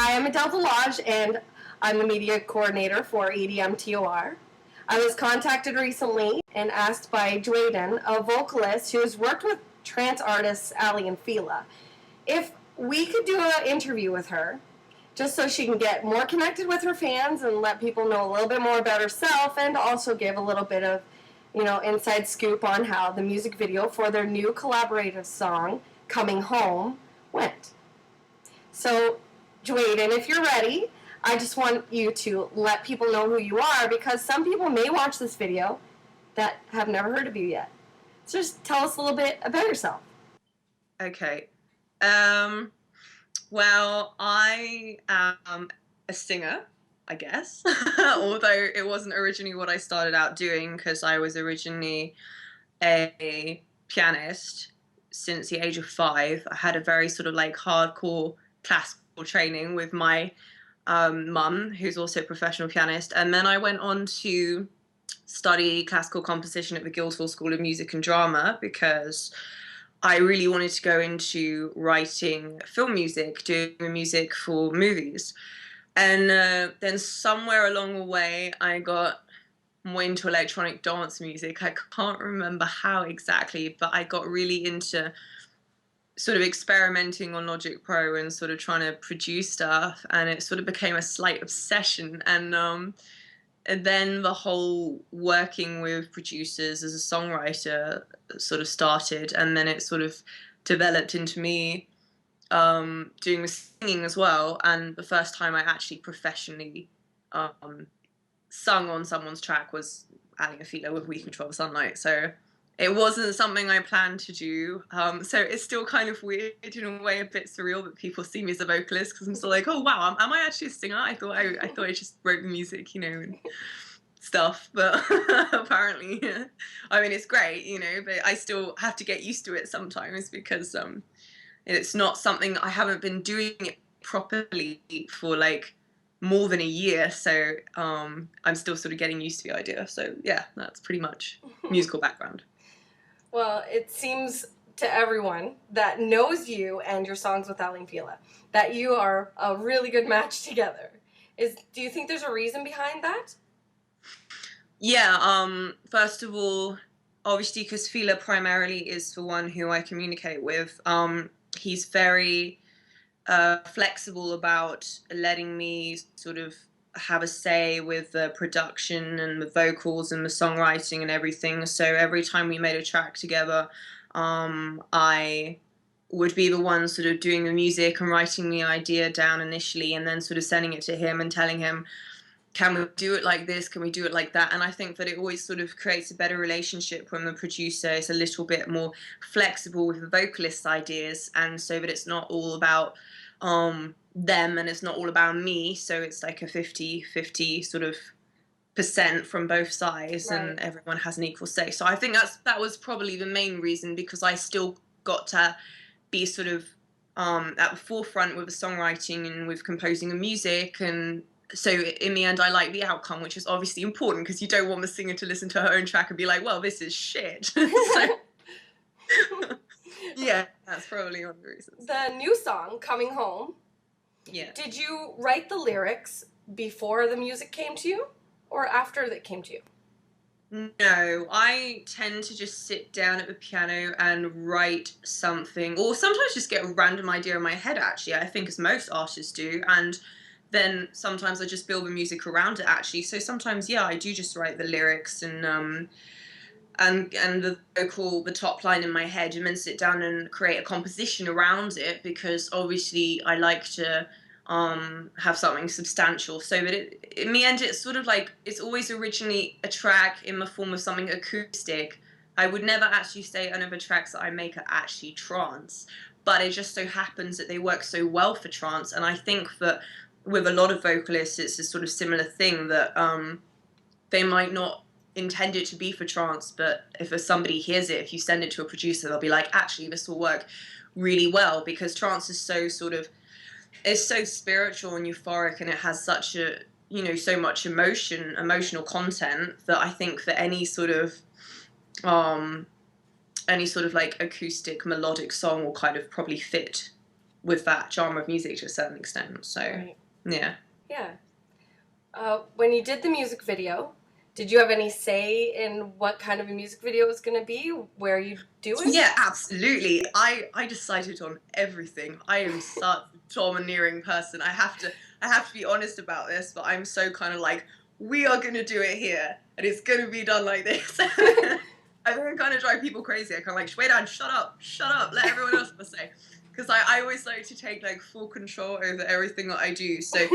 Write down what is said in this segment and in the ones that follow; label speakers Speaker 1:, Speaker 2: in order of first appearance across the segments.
Speaker 1: Hi, I'm Adele, and I'm the media coordinator for EDMTOR. I was contacted recently and asked by Jwaydan, a vocalist who has worked with trance artists Aly and Fila, if we could do an interview with her, just so she can get more connected with her fans and let people know a little bit more about herself, and also give a little bit of, inside scoop on how the music video for their new collaborative song, Coming Home, went. So, Jwaydan, if you're ready, I just want you to let people know who you are, because some people may watch this video that have never heard of you yet. So just tell us a little bit about yourself.
Speaker 2: Okay. Well, I am a singer, I guess, although it wasn't originally what I started out doing, because I was originally a pianist since the age of 5. I had a very sort of like hardcore classical training with my mum, who's also a professional pianist, and then I went on to study classical composition at the Guildhall School of Music and Drama because I really wanted to go into writing film music, doing music for movies. And then somewhere along the way, I got more into electronic dance music. I can't remember how exactly, but I got really into sort of experimenting on Logic Pro and sort of trying to produce stuff, and it sort of became a slight obsession. And then the whole working with producers as a songwriter sort of started, and then it sort of developed into me doing the singing as well. And the first time I actually professionally sung on someone's track was Aly Fila with We Control the Sunlight. So it wasn't something I planned to do. So it's still kind of weird, in a way, a bit surreal that people see me as a vocalist, because I'm still like, oh wow, am I actually a singer? I thought I just wrote the music, and stuff. But apparently, I mean, it's great, but I still have to get used to it sometimes, because it's not something, I haven't been doing it properly for like more than a year, so I'm still sort of getting used to the idea. So yeah, that's pretty much musical background.
Speaker 1: Well, it seems to everyone that knows you and your songs with Aly and Fila that you are a really good match together. Do you think there's a reason behind that?
Speaker 2: Yeah, first of all, obviously, because Fela primarily is the one who I communicate with. He's very flexible about letting me sort of have a say with the production and the vocals and the songwriting and everything. So every time we made a track together, I would be the one sort of doing the music and writing the idea down initially, and then sort of sending it to him and telling him, can we do it like this? Can we do it like that? And I think that it always sort of creates a better relationship when the producer is a little bit more flexible with the vocalist's ideas, and so that it's not all about them and it's not all about me. So it's like a 50-50 sort of percent from both sides, right, and everyone has an equal say. So I think that was probably the main reason, because I still got to be sort of at the forefront with the songwriting and with composing the music. And so in the end, I like the outcome, which is obviously important, because you don't want the singer to listen to her own track and be like, well, this is shit. So, yeah, that's probably one of the reasons.
Speaker 1: The new song, Coming Home,
Speaker 2: yeah.
Speaker 1: Did you write the lyrics before the music came to you, or after that came to you?
Speaker 2: No, I tend to just sit down at the piano and write something, or sometimes just get a random idea in my head, actually, I think, as most artists do, and then sometimes I just build the music around it, actually. So sometimes, yeah, I do just write the lyrics and the vocal, the top line in my head, and then sit down and create a composition around it, because obviously I like to have something substantial, so that in the end it's sort of like, it's always originally a track in the form of something acoustic. I would never actually say any of the tracks that I make are actually trance, but it just so happens that they work so well for trance. And I think that with a lot of vocalists it's a sort of similar thing, that they might not intend it to be for trance, but if somebody hears it, if you send it to a producer, they'll be like, actually this will work really well, because trance is so sort of, it's so spiritual and euphoric, and it has such a, so much emotional content, that I think that any sort of like acoustic melodic song will kind of probably fit with that genre of music to a certain extent. So
Speaker 1: Right.
Speaker 2: yeah.
Speaker 1: Yeah. When you did the music video, did you have any say in what kind of a music video it was going to be, where you do it?
Speaker 2: Yeah, absolutely. I decided on everything. I am such a domineering person. I have to be honest about this, but I'm so kind of like, we are going to do it here, and it's going to be done like this. I think I kind of drive people crazy. I kind of like, Jwaydan, shut up, let everyone else have a say. Because I always like to take like full control over everything that I do. So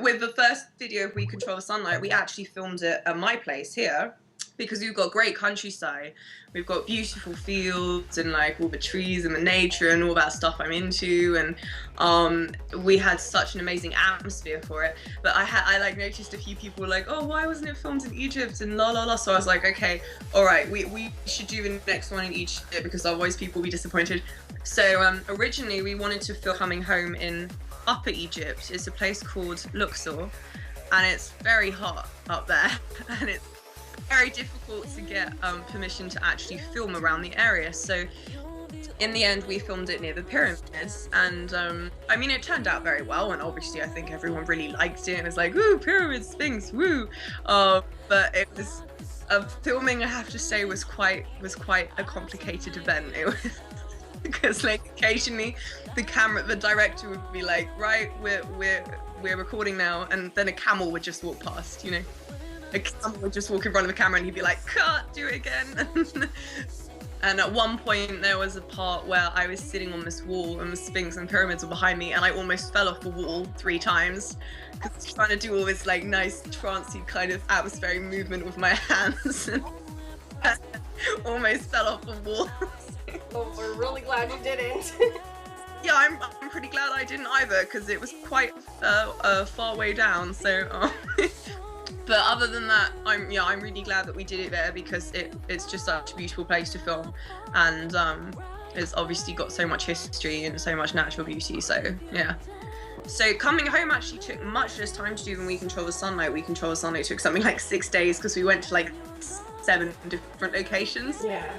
Speaker 2: with the first video of We Control the Sunlight, we actually filmed it at my place here, because we've got great countryside. We've got beautiful fields and like all the trees and the nature and all that stuff I'm into, and we had such an amazing atmosphere for it. But I like noticed a few people were like, oh, why wasn't it filmed in Egypt and la la la. So I was like, okay, all right, we should do the next one in Egypt, because otherwise people will be disappointed. So originally we wanted to film Coming Home in Upper Egypt. It's a place called Luxor, and it's very hot up there, and it's very difficult to get permission to actually film around the area. So in the end we filmed it near the pyramids, and I mean, it turned out very well, and obviously I think everyone really liked it and it's like, woo, pyramids, Sphinx, woo. But it was filming, I have to say, was quite a complicated event. It was because like occasionally the director would be like, right, we're recording now, and then a camel would just walk past, you know. A camel would just walk in front of the camera and he'd be like, cut, do it again. And at one point there was a part where I was sitting on this wall and the Sphinx and pyramids were behind me, and I almost fell off the wall 3 times because I was trying to do all this like nice trancey kind of atmospheric movement with my hands, and almost fell off the wall.
Speaker 1: Well, we're really glad you didn't.
Speaker 2: Yeah, I'm pretty glad I didn't either, because it was quite a far way down. So but other than that, I'm really glad that we did it there, because it's just such a beautiful place to film, and it's obviously got so much history and so much natural beauty. So yeah. So Coming Home actually took much less time to do than We Control the Sunlight. We Control the Sunlight took something like 6 days, because we went to like 7 different locations.
Speaker 1: Yeah.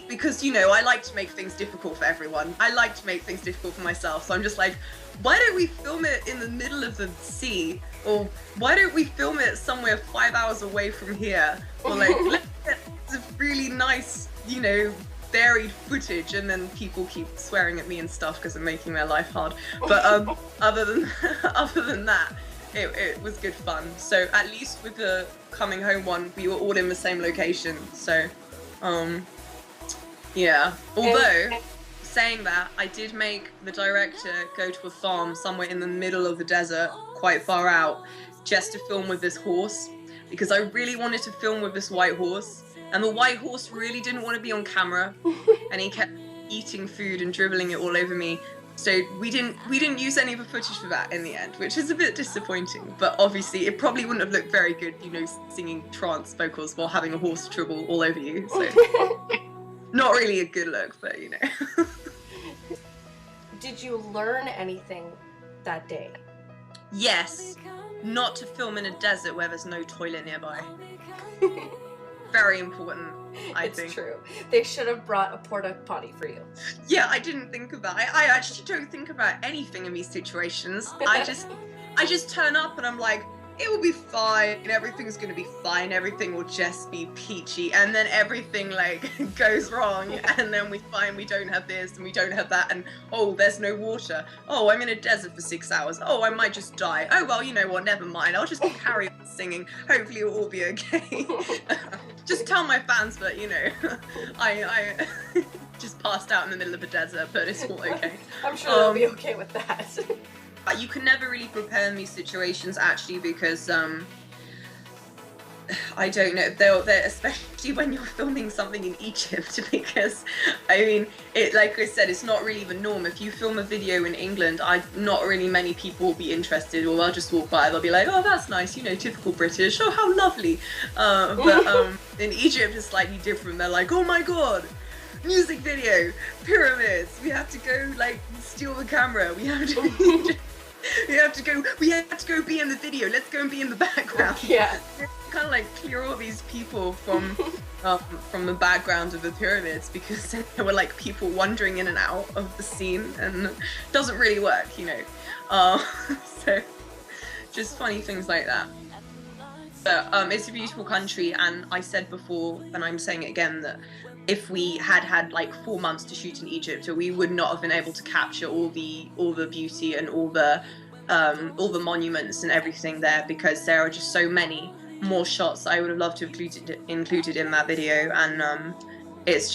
Speaker 2: Because you know, I like to make things difficult for everyone. I like to make things difficult for myself. So I'm just like, why don't we film it in the middle of the sea? Or why don't we film it somewhere 5 hours away from here? Or like, let's get some really nice, you know, varied footage. And then people keep swearing at me and stuff because I'm making their life hard. But other than that, it was good fun. So at least with the Coming Home one, we were all in the same location. So yeah. Although, saying that, I did make the director go to a farm somewhere in the middle of the desert, quite far out, just to film with this horse, because I really wanted to film with this white horse, and the white horse really didn't want to be on camera, and he kept eating food and dribbling it all over me. So we didn't use any of the footage for that in the end, which is a bit disappointing. But obviously, it probably wouldn't have looked very good, you know, singing trance vocals while having a horse dribble all over you. So not really a good look, but you know.
Speaker 1: Did you learn anything that day?
Speaker 2: Yes, not to film in a desert where there's no toilet nearby. Very important, I think.
Speaker 1: It's true. They should have brought a porta potty for you.
Speaker 2: Yeah, I didn't think of that. I actually don't think about anything in these situations. I just turn up and I'm like, it will be fine, everything's gonna be fine, everything will just be peachy, and then everything like goes wrong, and then we find we don't have this and we don't have that, and oh, there's no water, oh, I'm in a desert for 6 hours, oh, I might just die, oh well, you know what, never mind, I'll just carry on singing, hopefully it'll all be okay. Just tell my fans that, you know, I just passed out in the middle of a desert, but it's all okay.
Speaker 1: I'm sure they'll be okay with that.
Speaker 2: You can never really prepare in these situations, actually, because I don't know, they're especially when you're filming something in Egypt, because I mean, it, like I said, it's not really the norm. If you film a video in England, not really many people will be interested, or they'll just walk by, they'll be like, oh, that's nice, you know, typical British, oh, how lovely. But in Egypt it's slightly different. They're like, oh my god, music video, pyramids, we have to go like steal the camera, we have to We have to go be in the video. Let's go and be in the background.
Speaker 1: Yeah.
Speaker 2: Kind of like clear all these people from the background of the pyramids, because there were like people wandering in and out of the scene, and it doesn't really work, you know. So just funny things like that. But it's a beautiful country, and I said before, and I'm saying it again, that if we had like 4 months to shoot in Egypt, we would not have been able to capture all the beauty and all the monuments and everything there, because there are just so many more shots I would have loved to have included in that video. And it's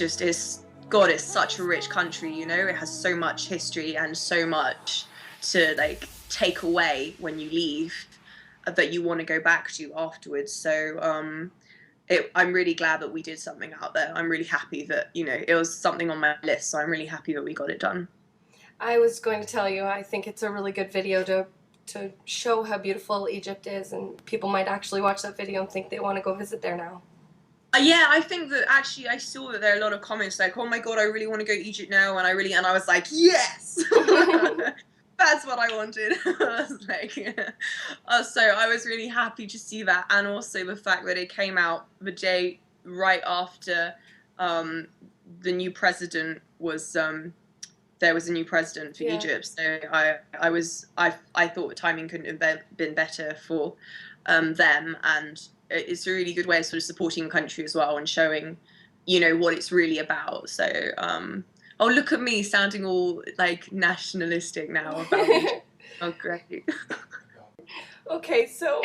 Speaker 2: such a rich country, you know. It has so much history and so much to like take away when you leave, that you want to go back to afterwards. So I'm really glad that we did something out there. I'm really happy that, you know, it was something on my list, so I'm really happy that we got it done.
Speaker 1: I was going to tell you, I think it's a really good video to show how beautiful Egypt is, and people might actually watch that video and think they want to go visit there now.
Speaker 2: Yeah, I think that actually I saw that there are a lot of comments like, oh my god, I really want to go to Egypt now, and I was like, yes! That's what I wanted. I was like, so I was really happy to see that, and also the fact that it came out the day right after the new president was there was a new president for Egypt. So I thought the timing couldn't have been better for them, and it's a really good way of sort of supporting the country as well and showing, you know, what it's really about. So oh, look at me sounding all like nationalistic now about Egypt. Oh, great.
Speaker 1: Okay, so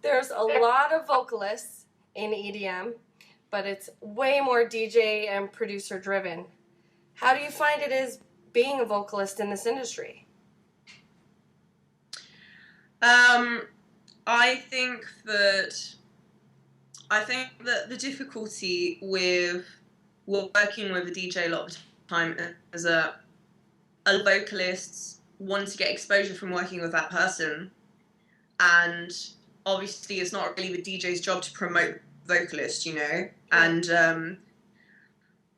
Speaker 1: there's a lot of vocalists in EDM, but it's way more DJ and producer driven. How do you find it is being a vocalist in this industry?
Speaker 2: I think that the difficulty with working with a DJ a lot of the time is a lot of vocalists want to get exposure from working with that person, and obviously it's not really the DJ's job to promote vocalists, you know. And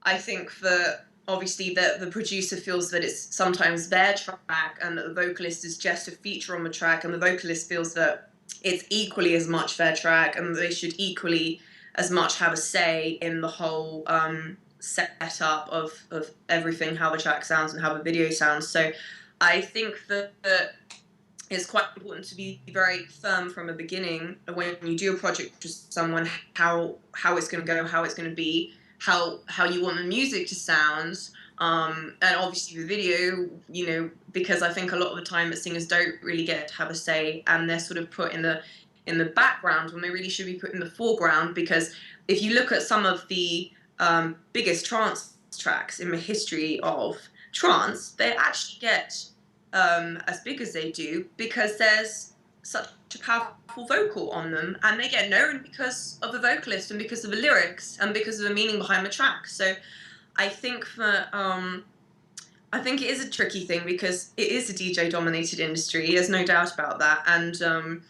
Speaker 2: I think that obviously the producer feels that it's sometimes their track and that the vocalist is just a feature on the track, and the vocalist feels that it's equally as much their track and they should equally as much have a say in the whole setup of everything, how the track sounds and how the video sounds. So I think that it's quite important to be very firm from the beginning when you do a project with someone, how it's going to go, how it's going to be, how you want the music to sound, and obviously the video, you know, because I think a lot of the time that singers don't really get to have a say, and they're sort of put in the background when they really should be put in the foreground. Because if you look at some of the biggest trance tracks in the history of trance, they actually get as big as they do because there's such a powerful vocal on them, and they get known because of the vocalist and because of the lyrics and because of the meaning behind the track. So I think that I think it is a tricky thing because it is a DJ dominated industry, there's no doubt about that. And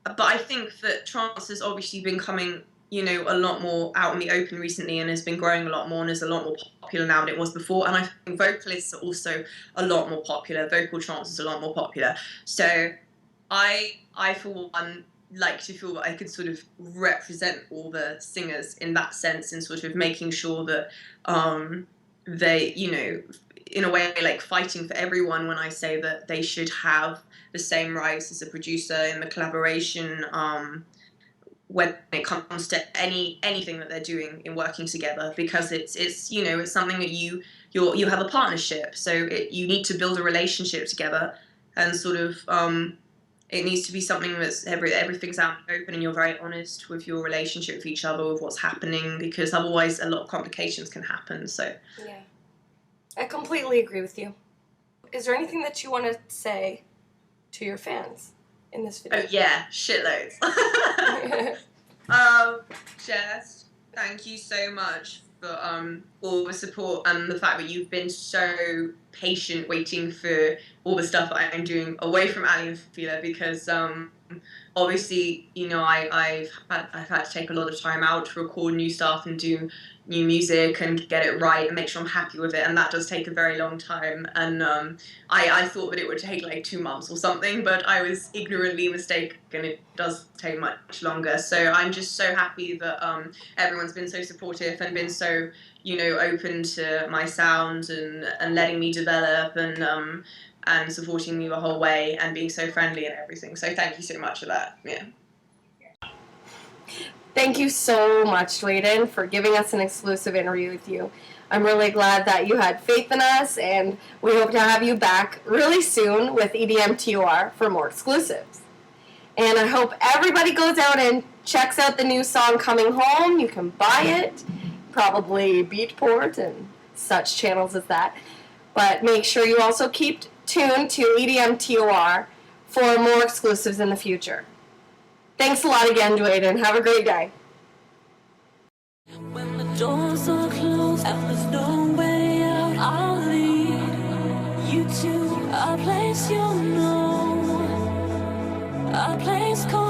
Speaker 2: but I think that trance has obviously been coming, you know, a lot more out in the open recently, and has been growing a lot more and is a lot more popular now than it was before. And I think vocalists are also a lot more popular. Vocal trance is a lot more popular. So I for one like to feel that I could sort of represent all the singers in that sense, and sort of making sure that they, you know, in a way like fighting for everyone when I say that they should have the same rights as a producer in the collaboration when it comes to anything that they're doing in working together, because it's you know, it's something that you have a partnership, so you need to build a relationship together, and sort of it needs to be something that's everything's out and open, and you're very honest with your relationship with each other, with what's happening, because otherwise a lot of complications can happen. So
Speaker 1: yeah, I completely agree with you. Is there anything that you want to say to your fans in this video?
Speaker 2: Oh yeah, shitloads. Jess, thank you so much for all the support and the fact that you've been so patient waiting for all the stuff that I'm doing away from Aly and Fila, because obviously, you know, I've had to take a lot of time out to record new stuff and do new music and get it right and make sure I'm happy with it, and that does take a very long time. And I thought that it would take like 2 months or something, but I was ignorantly mistaken. It does take much longer. So I'm just so happy that everyone's been so supportive and been so, you know, open to my sound and letting me develop and supporting me the whole way and being so friendly and everything. So thank you so much for that. Yeah.
Speaker 1: Thank you so much, Jwaydan, for giving us an exclusive interview with you. I'm really glad that you had faith in us, and we hope to have you back really soon with EDMTOR for more exclusives. And I hope everybody goes out and checks out the new song Coming Home. You can buy it, probably Beatport and such channels as that. But make sure you also keep tuned to EDMTOR for more exclusives in the future. Thanks a lot again, Jwaydan. Have a great day.
Speaker 3: When the doors are closed and there's no way out, I'll lead you to a place you'll know, a place called